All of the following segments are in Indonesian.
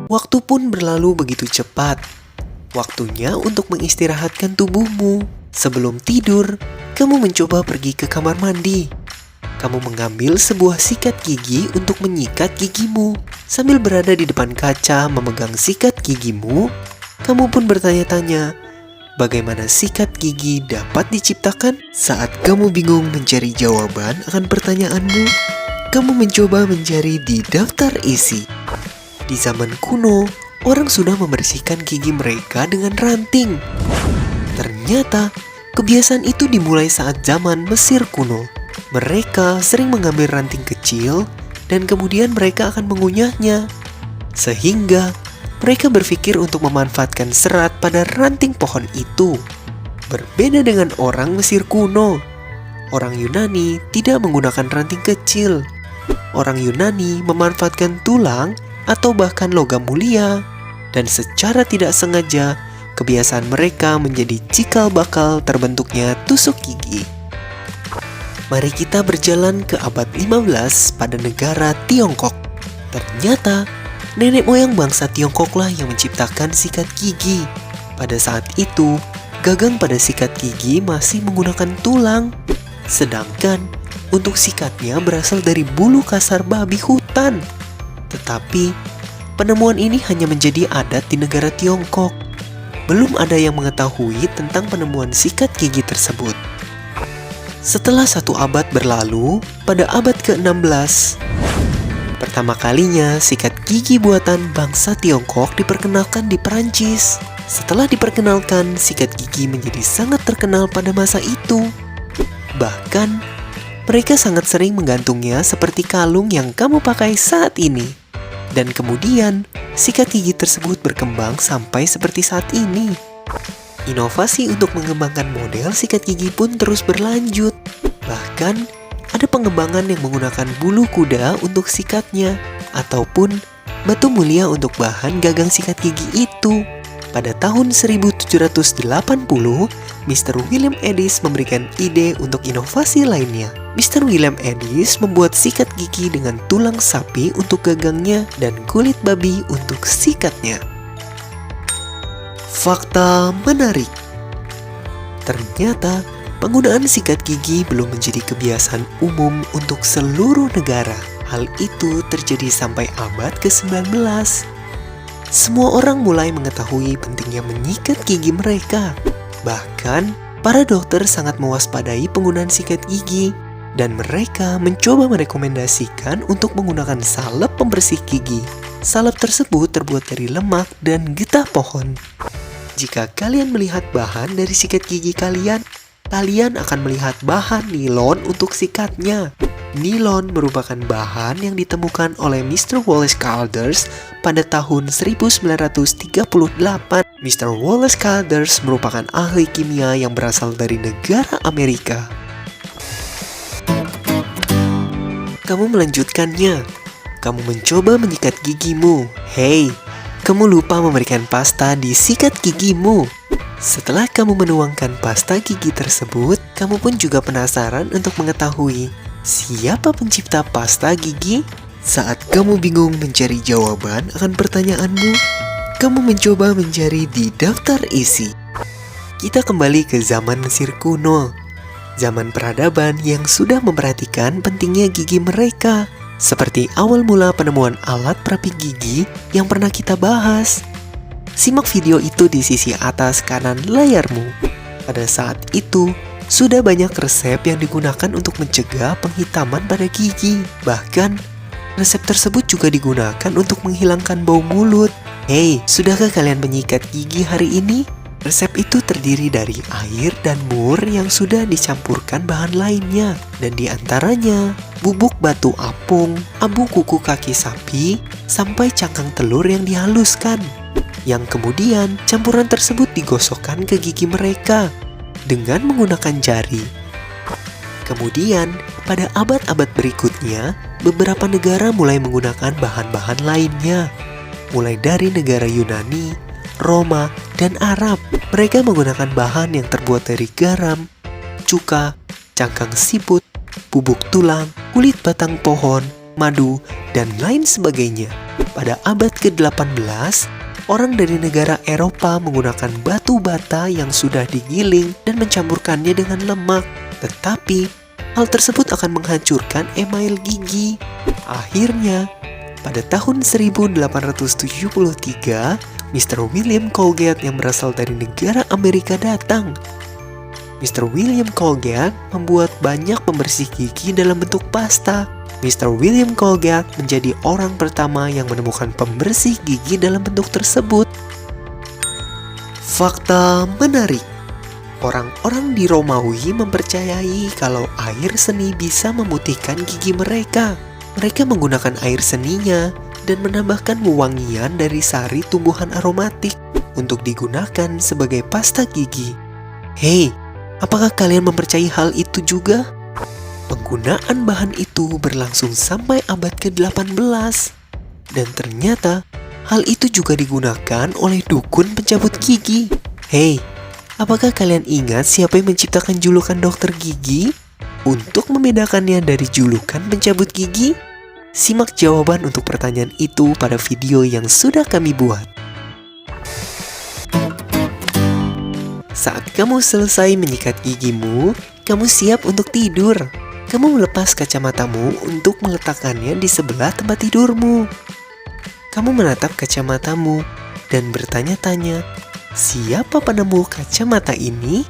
Waktu pun berlalu begitu cepat. Waktunya untuk mengistirahatkan tubuhmu. Sebelum tidur, kamu mencoba pergi ke kamar mandi. Kamu mengambil sebuah sikat gigi untuk menyikat gigimu. Sambil berada di depan kaca memegang sikat gigimu, kamu pun bertanya-tanya, bagaimana sikat gigi dapat diciptakan? Saat kamu bingung mencari jawaban akan pertanyaanmu, kamu mencoba mencari di daftar isi. Di zaman kuno, orang sudah membersihkan gigi mereka dengan ranting. Ternyata, kebiasaan itu dimulai saat zaman Mesir kuno. Mereka sering mengambil ranting kecil dan kemudian mereka akan mengunyahnya. Sehingga, mereka berpikir untuk memanfaatkan serat pada ranting pohon itu. Berbeda dengan orang Mesir kuno, orang Yunani tidak menggunakan ranting kecil. Orang Yunani memanfaatkan tulang atau bahkan logam mulia, dan secara tidak sengaja kebiasaan mereka menjadi cikal bakal terbentuknya tusuk gigi. Mari kita berjalan ke abad 15 pada negara Tiongkok. Ternyata nenek moyang bangsa Tiongkoklah yang menciptakan sikat gigi. Pada saat itu, gagang pada sikat gigi masih menggunakan tulang, sedangkan untuk sikatnya berasal dari bulu kasar babi hutan. Tetapi, penemuan ini hanya menjadi adat di negara Tiongkok. Belum ada yang mengetahui tentang penemuan sikat gigi tersebut. Setelah 1 abad berlalu, pada abad ke-16, pertama kalinya sikat gigi buatan bangsa Tiongkok diperkenalkan di Perancis. Setelah diperkenalkan, sikat gigi menjadi sangat terkenal pada masa itu. Bahkan, mereka sangat sering menggantungnya seperti kalung yang kamu pakai saat ini. Dan kemudian, sikat gigi tersebut berkembang sampai seperti saat ini. Inovasi untuk mengembangkan model sikat gigi pun terus berlanjut. Bahkan, ada pengembangan yang menggunakan bulu kuda untuk sikatnya, ataupun batu mulia untuk bahan gagang sikat gigi itu. Pada tahun 1780, Mr. William Edis memberikan ide untuk inovasi lainnya. Mr. William Edis membuat sikat gigi dengan tulang sapi untuk gagangnya dan kulit babi untuk sikatnya. Fakta menarik. Ternyata, penggunaan sikat gigi belum menjadi kebiasaan umum untuk seluruh negara. Hal itu terjadi sampai abad ke-19. Semua orang mulai mengetahui pentingnya menyikat gigi mereka. Bahkan, para dokter sangat mewaspadai penggunaan sikat gigi, dan mereka mencoba merekomendasikan untuk menggunakan salep pembersih gigi. Salep tersebut terbuat dari lemak dan getah pohon. Jika kalian melihat bahan dari sikat gigi kalian akan melihat bahan nilon untuk sikatnya. Nilon merupakan bahan yang ditemukan oleh Mr. Wallace Calders pada tahun 1938. Mr. Wallace Calders merupakan ahli kimia yang berasal dari negara Amerika. Kamu melanjutkannya. Kamu mencoba menyikat gigimu. Hei, kamu lupa memberikan pasta di sikat gigimu. Setelah kamu menuangkan pasta gigi tersebut, kamu pun juga penasaran untuk mengetahui siapa pencipta pasta gigi? Saat kamu bingung mencari jawaban akan pertanyaanmu, kamu mencoba mencari di daftar isi. Kita kembali ke zaman Mesir kuno, zaman peradaban yang sudah memperhatikan pentingnya gigi mereka, seperti awal mula penemuan alat perapi gigi yang pernah kita bahas. Simak video itu di sisi atas kanan layarmu. Pada saat itu, sudah banyak resep yang digunakan untuk mencegah penghitaman pada gigi. Bahkan, resep tersebut juga digunakan untuk menghilangkan bau mulut. Hei, sudahkah kalian menyikat gigi hari ini? Resep itu terdiri dari air dan mur yang sudah dicampurkan bahan lainnya. Dan diantaranya, bubuk batu apung, abu kuku kaki sapi, sampai cangkang telur yang dihaluskan. Yang kemudian, campuran tersebut digosokkan ke gigi mereka dengan menggunakan jari. Kemudian, pada abad-abad berikutnya, beberapa negara mulai menggunakan bahan-bahan lainnya. Mulai dari negara Yunani, Roma, dan Arab. Mereka menggunakan bahan yang terbuat dari garam, cuka, cangkang siput, bubuk tulang, kulit batang pohon, madu, dan lain sebagainya. Pada abad ke-18, orang dari negara Eropa menggunakan batu bata yang sudah digiling dan mencampurkannya dengan lemak. Tetapi, hal tersebut akan menghancurkan email gigi. Akhirnya, pada tahun 1873, Mr. William Colgate yang berasal dari negara Amerika datang. Mr. William Colgate membuat banyak pembersih gigi dalam bentuk pasta. Mr. William Colgate menjadi orang pertama yang menemukan pembersih gigi dalam bentuk tersebut. Fakta menarik. Orang-orang di Romawi mempercayai kalau air seni bisa memutihkan gigi mereka. Mereka menggunakan air seninya dan menambahkan wewangian dari sari tumbuhan aromatik untuk digunakan sebagai pasta gigi. Hei, apakah kalian mempercayai hal itu juga? Penggunaan bahan itu berlangsung sampai abad ke-18. Dan ternyata, hal itu juga digunakan oleh dukun pencabut gigi. Hei, apakah kalian ingat siapa yang menciptakan julukan dokter gigi? Untuk membedakannya dari julukan pencabut gigi, simak jawaban untuk pertanyaan itu pada video yang sudah kami buat. Saat kamu selesai menyikat gigimu, kamu siap untuk tidur. Kamu melepas kacamatamu untuk meletakkannya di sebelah tempat tidurmu. Kamu menatap kacamatamu dan bertanya-tanya, siapa penemu kacamata ini?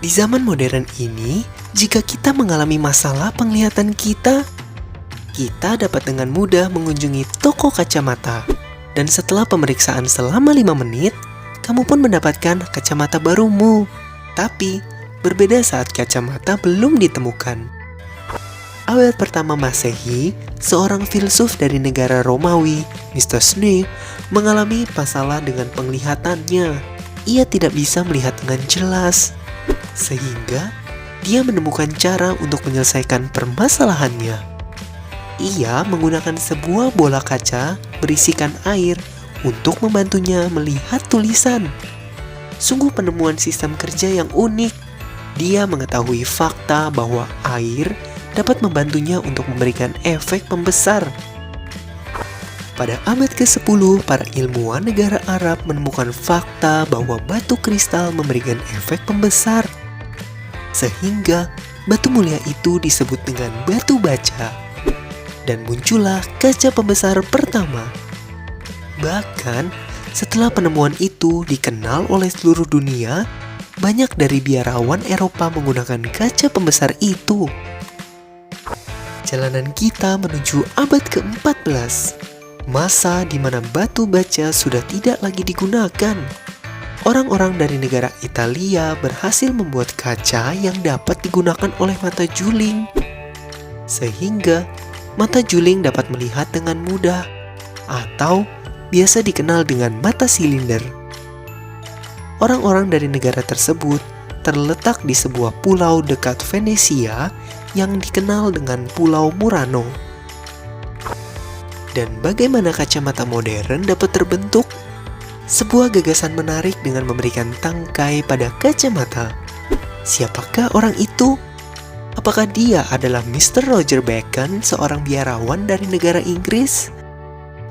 Di zaman modern ini, jika kita mengalami masalah penglihatan kita dapat dengan mudah mengunjungi toko kacamata. Dan setelah pemeriksaan selama 5 menit, kamu pun mendapatkan kacamata barumu. Tapi, berbeda saat kacamata belum ditemukan. Abad pertama Masehi, seorang filsuf dari negara Romawi, Mr. Snee, mengalami masalah dengan penglihatannya. Ia tidak bisa melihat dengan jelas, sehingga dia menemukan cara untuk menyelesaikan permasalahannya. Ia menggunakan sebuah bola kaca berisikan air untuk membantunya melihat tulisan. Sungguh penemuan sistem kerja yang unik. Dia mengetahui fakta bahwa air dapat membantunya untuk memberikan efek pembesar. Pada abad ke-10, para ilmuwan negara Arab menemukan fakta bahwa batu kristal memberikan efek pembesar. Sehingga batu mulia itu disebut dengan batu baca. Dan muncullah kaca pembesar pertama. Bahkan, setelah penemuan itu dikenal oleh seluruh dunia, banyak dari biarawan Eropa menggunakan kaca pembesar itu. Jalanan kita menuju abad ke-14, masa di mana batu baca sudah tidak lagi digunakan. Orang-orang dari negara Italia berhasil membuat kaca yang dapat digunakan oleh mata juling. Sehingga mata juling dapat melihat dengan mudah, atau biasa dikenal dengan mata silinder. Orang-orang dari negara tersebut terletak di sebuah pulau dekat Venesia yang dikenal dengan Pulau Murano. Dan bagaimana kacamata modern dapat terbentuk? Sebuah gagasan menarik dengan memberikan tangkai pada kacamata. Siapakah orang itu? Apakah dia adalah Mr. Roger Bacon, seorang biarawan dari negara Inggris?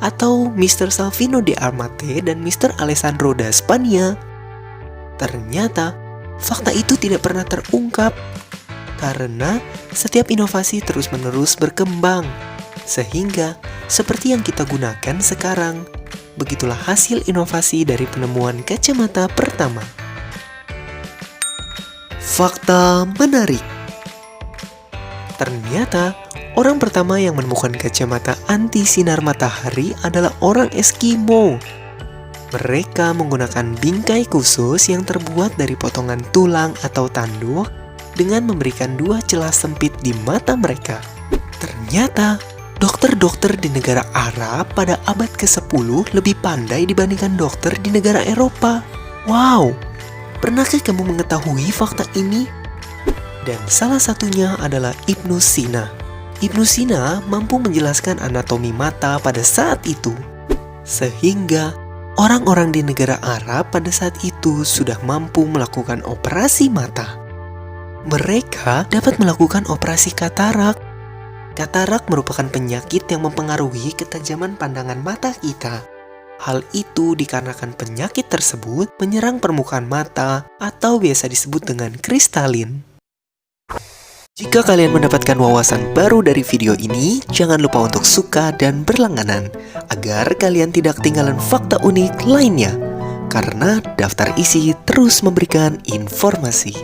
Atau Mr. Salvino de Armate dan Mr. Alessandro da Spagna? Ternyata, fakta itu tidak pernah terungkap karena setiap inovasi terus-menerus berkembang. Sehingga, seperti yang kita gunakan sekarang, begitulah hasil inovasi dari penemuan kacamata pertama. Fakta menarik. Ternyata, orang pertama yang menemukan kacamata anti sinar matahari adalah orang Eskimo. Mereka menggunakan bingkai khusus yang terbuat dari potongan tulang atau tanduk dengan memberikan 2 celah sempit di mata mereka. Ternyata, dokter-dokter di negara Arab pada abad ke-10 lebih pandai dibandingkan dokter di negara Eropa. Wow, pernahkah kamu mengetahui fakta ini? Dan salah satunya adalah Ibnu Sina. Ibnu Sina mampu menjelaskan anatomi mata pada saat itu. Sehingga orang-orang di negara Arab pada saat itu sudah mampu melakukan operasi mata. Mereka dapat melakukan operasi katarak. Katarak merupakan penyakit yang mempengaruhi ketajaman pandangan mata kita. Hal itu dikarenakan penyakit tersebut menyerang permukaan mata atau biasa disebut dengan kristalin. Jika kalian mendapatkan wawasan baru dari video ini, jangan lupa untuk suka dan berlangganan agar kalian tidak ketinggalan fakta unik lainnya. Karena daftar isi terus memberikan informasi.